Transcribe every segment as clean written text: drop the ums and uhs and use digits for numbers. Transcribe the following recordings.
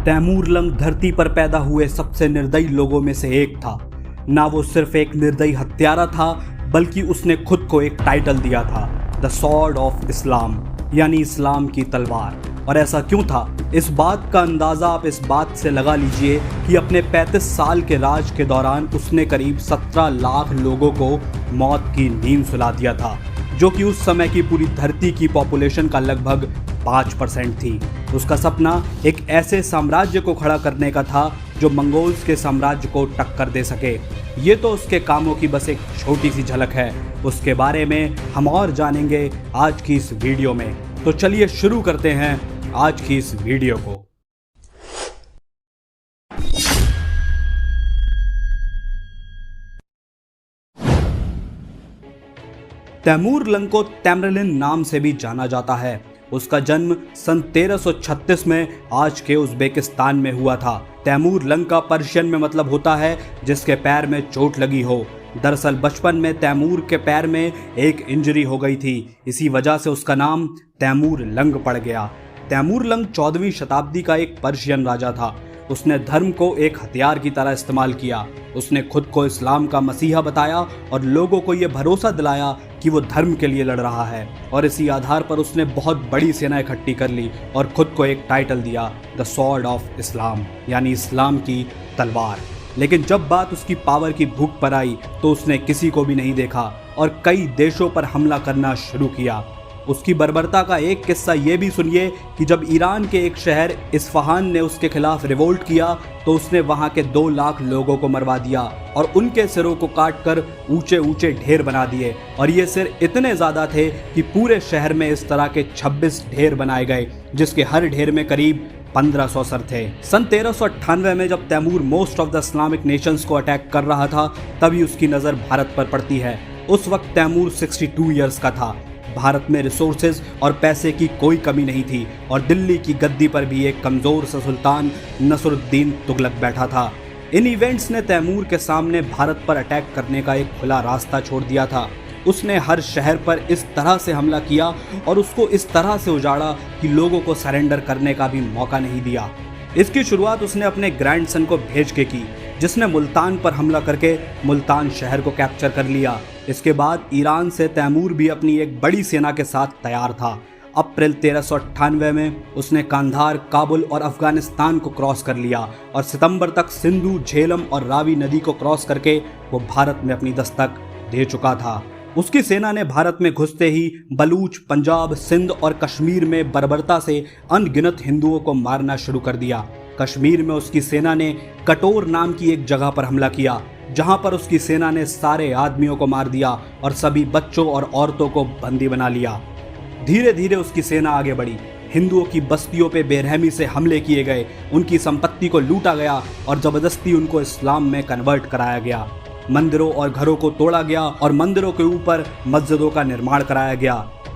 Taimur lung धरती पर पैदा हुए सबसे निर्दयी लोगों में से एक था। ना वो सिर्फ एक निर्दयी हत्यारा था, बल्कि उसने खुद को एक टाइटल दिया था, द सॉर्ड ऑफ इस्लाम, यानी इस्लाम की तलवार। और ऐसा क्यों था, इस बात का अंदाज़ा आप इस बात से लगा लीजिए कि अपने 35 साल के राज के दौरान उसने करीब 17 लाख लोगों को मौत की नींद सुला दिया था, जो कि उस समय की पूरी धरती की पॉपुलेशन का लगभग 5% थी। उसका सपना एक ऐसे साम्राज्य को खड़ा करने का था जो मंगोल्स के साम्राज्य को टक्कर दे सके। ये तो उसके कामों की बस एक छोटी सी झलक है, उसके बारे में हम और जानेंगे आज की इस वीडियो में। तो चलिए शुरू करते हैं आज की इस वीडियो को। तैमूर लंग को तैमरलिन नाम से भी जाना जाता है। उसका जन्म सन 1336 में आज के उज़्बेकिस्तान में हुआ था। तैमूर लंग का पर्शियन में मतलब होता है जिसके पैर में चोट लगी हो। दरअसल बचपन में तैमूर के पैर में एक इंजरी हो गई थी, इसी वजह से उसका नाम तैमूर लंग पड़ गया। तैमूर लंग 14वीं शताब्दी का एक पर्शियन राजा था। उसने धर्म को एक हथियार की तरह इस्तेमाल किया। उसने खुद को इस्लाम का मसीहा बताया और लोगों को यह भरोसा दिलाया कि वो धर्म के लिए लड़ रहा है। और इसी आधार पर उसने बहुत बड़ी सेना इकट्ठी कर ली और खुद को एक टाइटल दिया, द सॉर्ड ऑफ इस्लाम, यानी इस्लाम की तलवार। लेकिन जब बात उसकी पावर की भूख पर आई तो उसने किसी को भी नहीं देखा और कई देशों पर हमला करना शुरू किया। उसकी बर्बरता का एक किस्सा ये भी सुनिए कि जब ईरान के एक शहर इस्फहान ने उसके खिलाफ रिवोल्ट किया तो उसने वहां के 2 लाख लोगों को मरवा दिया और उनके सिरों को काटकर ऊंचे ऊंचे ढेर बना दिए। और ये सिर इतने ज़्यादा थे कि पूरे शहर में इस तरह के 26 ढेर बनाए गए, जिसके हर ढेर में करीब 1500 सर थे। सन 1398 में जब Timur most of the Islamic nations को अटैक कर रहा था, तभी उसकी नज़र भारत पर पड़ती है। उस वक्त तैमूर 62 ईयर्स का था। भारत में रिसोर्सेज और पैसे की कोई कमी नहीं थी और दिल्ली की गद्दी पर भी एक कमज़ोर सा सुल्तान नसरुद्दीन तुगलक बैठा था। इन इवेंट्स ने तैमूर के सामने भारत पर अटैक करने का एक खुला रास्ता छोड़ दिया था। उसने हर शहर पर इस तरह से हमला किया और उसको इस तरह से उजाड़ा कि लोगों को सरेंडर करने का भी मौका नहीं दिया। इसकी शुरुआत उसने अपने ग्रैंडसन को भेज के की, जिसने मुल्तान पर हमला करके मुल्तान शहर को कैप्चर कर लिया। इसके बाद ईरान से तैमूर भी अपनी एक बड़ी सेना के साथ तैयार था। अप्रैल 1398 में उसने कांधार, काबुल और अफगानिस्तान को क्रॉस कर लिया और सितंबर तक सिंधु, झेलम और रावी नदी को क्रॉस करके वो भारत में अपनी दस्तक दे चुका था। उसकी सेना ने भारत में घुसते ही बलूच, पंजाब, सिंध और कश्मीर में बर्बरता से अनगिनत हिंदुओं को मारना शुरू कर दिया। कश्मीर में उसकी सेना ने कटोर नाम की एक जगह पर हमला किया, जहां पर उसकी सेना ने सारे आदमियों को मार दिया और सभी बच्चों और औरतों को बंदी बना लिया। धीरे धीरे उसकी सेना आगे बढ़ी। हिंदुओं की बस्तियों पे बेरहमी से हमले किए गए, उनकी संपत्ति को लूटा गया और जबरदस्ती उनको इस्लाम में कन्वर्ट कराया गया। मंदिरों और घरों को तोड़ा गया और मंदिरों के ऊपर मस्जिदों का निर्माण कराया गया।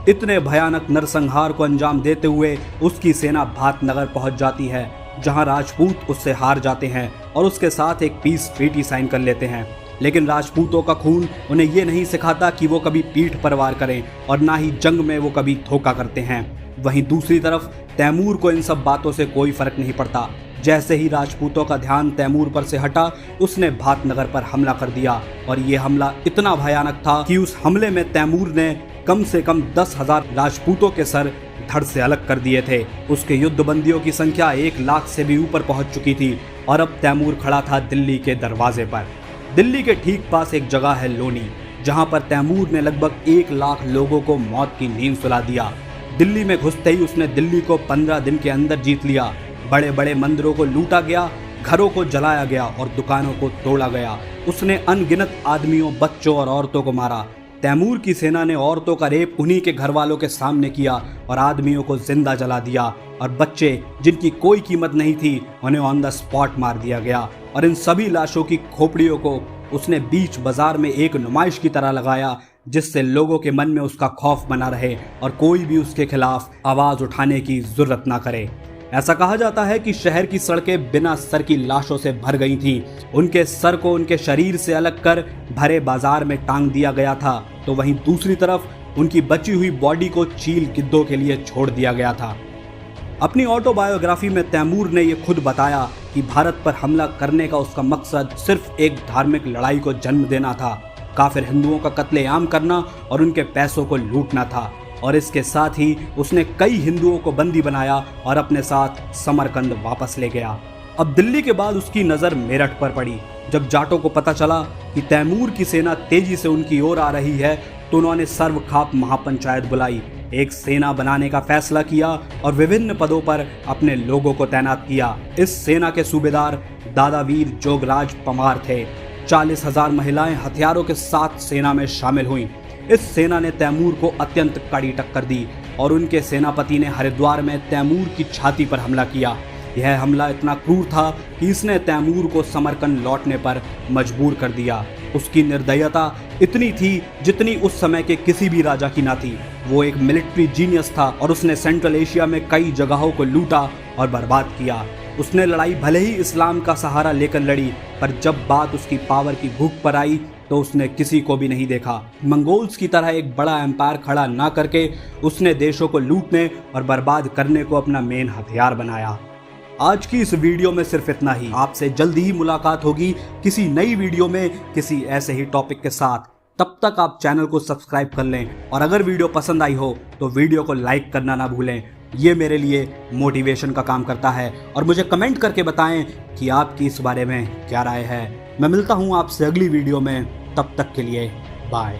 इतने भयानक नरसंहार को अंजाम देते हुए उसकी सेना भातनगर पहुंच जाती है, जहां राजपूत उससे हार जाते हैं और उसके साथ एक पीस ट्रीटी साइन कर लेते हैं। लेकिन राजपूतों का खून उन्हें ये नहीं सिखाता कि वो कभी पीठ पर वार करें और ना ही जंग में वो कभी धोखा करते हैं। वहीं दूसरी तरफ तैमूर को इन सब बातों से कोई फर्क नहीं पड़ता। जैसे ही राजपूतों का ध्यान तैमूर पर से हटा, उसने भातनगर पर हमला कर दिया और ये हमला इतना भयानक था कि उस हमले में तैमूर ने कम से कम 10,000 राजपूतों के सर धड़ से अलग कर दिए थे। उसके युद्धबंदियों की संख्या 1 लाख से भी ऊपर पहुंच चुकी थी और अब तैमूर खड़ा था दिल्ली के दरवाजे पर। दिल्ली के ठीक पास एक जगह है लोनी, जहां पर तैमूर ने लगभग 1 लाख लोगों को मौत की नींद सुला दिया। दिल्ली में घुसते ही उसने दिल्ली को 15 दिन के अंदर जीत लिया। बड़े बड़े मंदिरों को लूटा गया, घरों को जलाया गया और दुकानों को तोड़ा गया। उसने अनगिनत आदमियों, बच्चों और औरतों को मारा। तैमूर की सेना ने औरतों का रेप उन्हीं के घर वालों के सामने किया और आदमियों को जिंदा जला दिया और बच्चे जिनकी कोई कीमत नहीं थी उन्हें ऑन द स्पॉट मार दिया गया। और इन सभी लाशों की खोपड़ियों को उसने बीच बाजार में एक नुमाइश की तरह लगाया, जिससे लोगों के मन में उसका खौफ बना रहे और कोई भी उसके खिलाफ आवाज उठाने की जरूरत ना करे। ऐसा कहा जाता है कि शहर की सड़कें बिना सर की लाशों से भर गई थीं। उनके सर को उनके शरीर से अलग कर भरे बाजार में टांग दिया गया था, तो वहीं दूसरी तरफ उनकी बची हुई बॉडी को चील गिद्धों के लिए छोड़ दिया गया था। अपनी ऑटोबायोग्राफी में तैमूर ने ये खुद बताया कि भारत पर हमला करने का उसका मकसद सिर्फ एक धार्मिक लड़ाई को जन्म देना था, काफिर हिंदुओं का कत्लेआम करना और उनके पैसों को लूटना था। और इसके साथ ही उसने कई हिंदुओं को बंदी बनाया और अपने साथ समरकंद वापस ले गया। अब दिल्ली के बाद उसकी नज़र मेरठ पर पड़ी। जब जाटों को पता चला कि तैमूर की सेना तेजी से उनकी ओर आ रही है तो उन्होंने सर्वखाप महापंचायत बुलाई, एक सेना बनाने का फैसला किया और विभिन्न पदों पर अपने लोगों को तैनात किया। इस सेना के सूबेदार दादावीर जोगराज पमार थे। 40,000 महिलाएं हथियारों के साथ सेना में शामिल हुईं। इस सेना ने तैमूर को अत्यंत कड़ी टक्कर दी और उनके सेनापति ने हरिद्वार में तैमूर की छाती पर हमला किया। यह हमला इतना क्रूर था कि इसने तैमूर को समरकंद लौटने पर मजबूर कर दिया। उसकी निर्दयता इतनी थी जितनी उस समय के किसी भी राजा की ना थी। वो एक मिलिट्री जीनियस था और उसने सेंट्रल एशिया में कई जगहों को लूटा और बर्बाद किया। उसने लड़ाई भले ही इस्लाम का सहारा लेकर लड़ी, पर जब बात उसकी पावर की भूख पर आई तो उसने किसी को भी नहीं देखा। मंगोल्स की तरह एक बड़ा एम्पायर खड़ा ना करके उसने देशों को लूटने और बर्बाद करने को अपना मेन हथियार बनाया। आज की इस वीडियो में सिर्फ इतना ही। आपसे जल्दी ही मुलाकात होगी किसी नई वीडियो में किसी ऐसे ही टॉपिक के साथ। तब तक आप चैनल को सब्सक्राइब कर लें और अगर वीडियो पसंद आई हो तो वीडियो को लाइक करना ना भूलें। ये मेरे लिए मोटिवेशन का काम करता है। और मुझे कमेंट करके बताएं कि आपकी इस बारे में क्या राय है। मैं मिलता हूँ आपसे अगली वीडियो में, तब तक के लिए बाय।